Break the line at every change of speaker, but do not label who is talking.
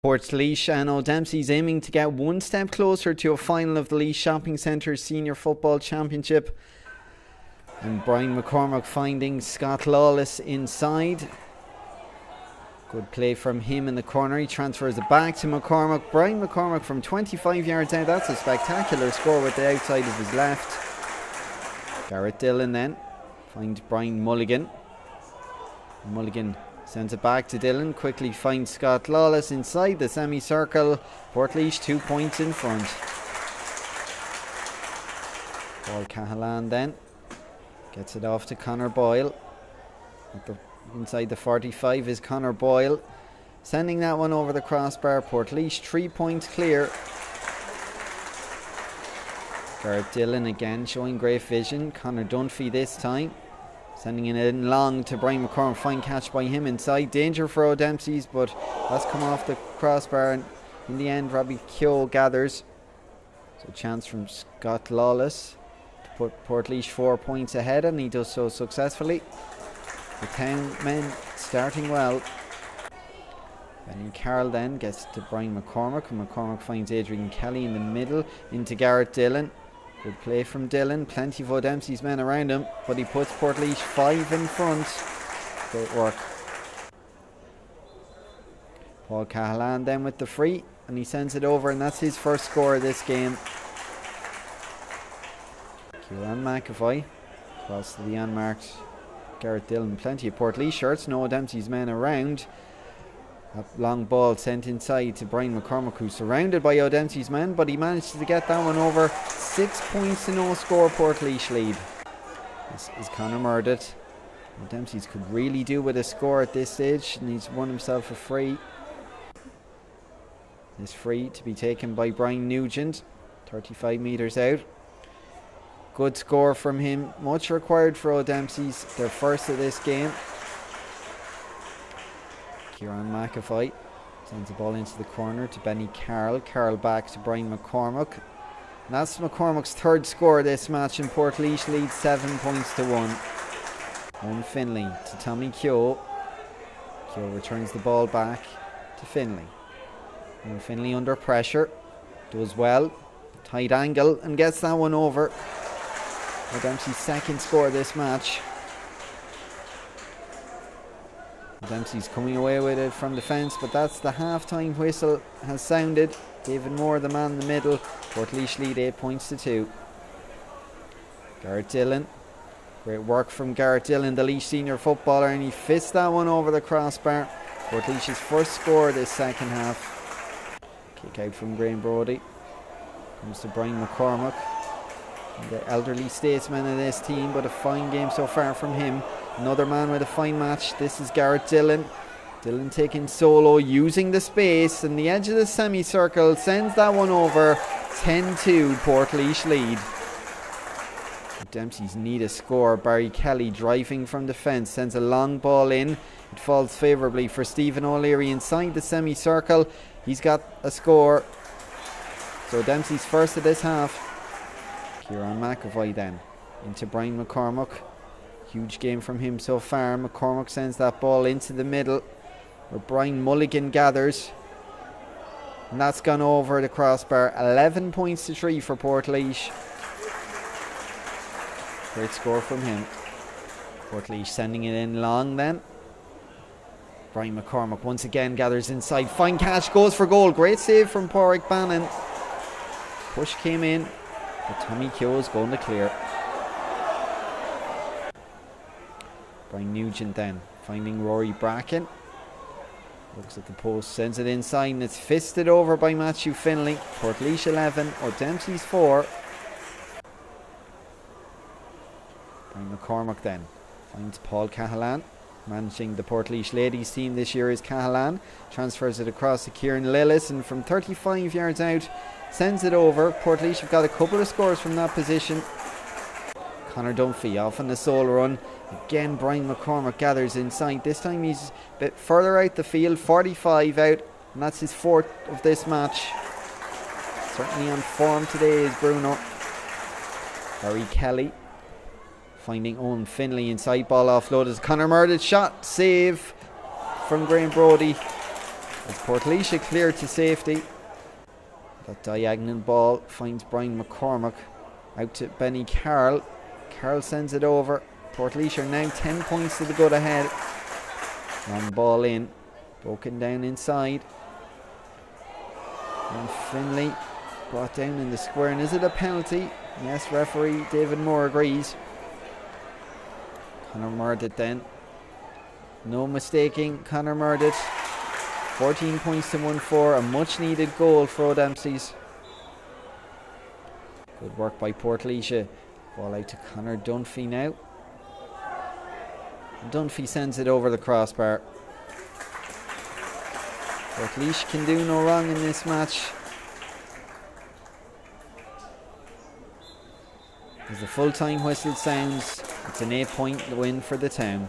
Portlaoise and O Dempseys aiming to get one step closer to a final of the Laois Shopping Centre Senior Football Championship. And Brian McCormack finding Scott Lawless inside. Good play from him in the corner. He transfers it back to McCormack. Brian McCormack from 25 yards out. That's a spectacular score with the outside of his left. Garrett Dillon then finds Brian Mulligan. Mulligan sends it back to Dillon. Quickly finds Scott Lawless inside the semicircle. Portlaoise 2 points in front. Paul Cahalan then gets it off to Conor Boyle. Inside the 45 is Conor Boyle, sending that one over the crossbar. Portlaoise 3 points clear. Garrett Dillon again showing great vision. Conor Dunphy this time, sending it in long to Brian McCormack. Fine catch by him inside. Danger for O Dempseys, but that's come off the crossbar, and in the end Robbie Keogh gathers. So chance from Scott Lawless to put Portlaoise 4 points ahead, and he does so successfully. The town men starting well. Benny Carroll then gets to Brian McCormack, and McCormack finds Adrian Kelly in the middle into Garrett Dillon. Good play from Dillon. Plenty of O Dempsey's men around him, but he puts Portlaoise 5 in front. Great work. Paul Cahalan then with the free, and he sends it over, and that's his first score of this game. Kieran McAvoy across to the unmarked Garrett Dillon. Plenty of Portlaoise shirts, no O Dempsey's men around. That long ball sent inside to Brian McCormack, who's surrounded by O Dempsey's men, but he managed to get that one over. 6 points to no score, Portlaoise lead. This is Conor Murdoch. O Dempsey's could really do with a score at this stage, and he's won himself a free. This free to be taken by Brian Nugent, 35 metres out. Good score from him. Much required for O Dempseys. Their first of this game. Kieran McAvoy sends the ball into the corner to Benny Carroll. Carroll back to Brian McCormack. And that's McCormack's third score of this match, and Portlaoise leads 7 points to 1. Owen Finlay to Tommy Keogh. Keogh returns the ball back to Finlay. Owen Finlay under pressure. Does well. Tight angle and gets that one over. O Dempsey's second score of this match. O Dempsey's coming away with it from defence, but that's the half-time whistle has sounded. David Moore, the man in the middle. Portlaoise lead 8 points to 2. Garrett Dillon. Great work from Garrett Dillon, the Laois senior footballer, and he fists that one over the crossbar. Portlaoise's first score this second half. Kick out from Graham Brody. Comes to Brian McCormack, the elderly statesman of this team, but a fine game so far from him. Another man with a fine match. This is Garrett Dillon. Dillon taking solo, using the space, and the edge of the semicircle sends that one over. 10-2 Portlaoise lead. Dempsey's need a score. Barry Kelly driving from defence, sends a long ball in. It falls favourably for Stephen O'Leary inside the semicircle. He's got a score. So Dempsey's first of this half. Kieran McAvoy then into Brian McCormack. Huge game from him so far. McCormack sends that ball into the middle where Brian Mulligan gathers, and that's gone over the crossbar. 11 points to 3 for Portlaoise. Great score from him. Portlaoise sending it in long then. Brian McCormack once again gathers inside. Fine catch, goes for goal. Great save from Porrick Bannon. Push came in, but Tommy Keogh is going to clear. Brian Nugent then finding Rory Bracken. Looks at the post, sends it inside, and it's fisted over by Matthew Finlay. Portlaoise 11, O Dempseys 4. Brian McCormack then finds Paul Cahalan. Managing the Portlaoise ladies team this year is Cahalan. Transfers it across to Kieran Lillis, and from 35 yards out sends it over. Portlaoise have got a couple of scores from that position. Conor Dunphy off on the sole run. Again Brian McCormack gathers inside. This time he's a bit further out the field. 45 out, and that's his fourth of this match. Certainly on form today is Bruno. Barry Kelly finding Owen Finlay inside, ball offloaded. Conor Murdoch shot, save from Graham Brody. As Portlaoise cleared to safety. That diagonal ball finds Brian McCormack. Out to Benny Carroll. Carroll sends it over. Portlaoise are now 10 points to the good ahead. Long ball in. Broken down inside. And Finlay brought down in the square. And is it a penalty? Yes, referee David Moore agrees. Conor Murditt then. No mistaking, Conor Murditt. 14 points to 1-4. A much needed goal for O Dempseys. Good work by Portlaoise. Ball out to Conor Dunphy now. Dunphy sends it over the crossbar. Portlaoise can do no wrong in this match. As the full-time whistle sounds, it's an 8-point win for the town.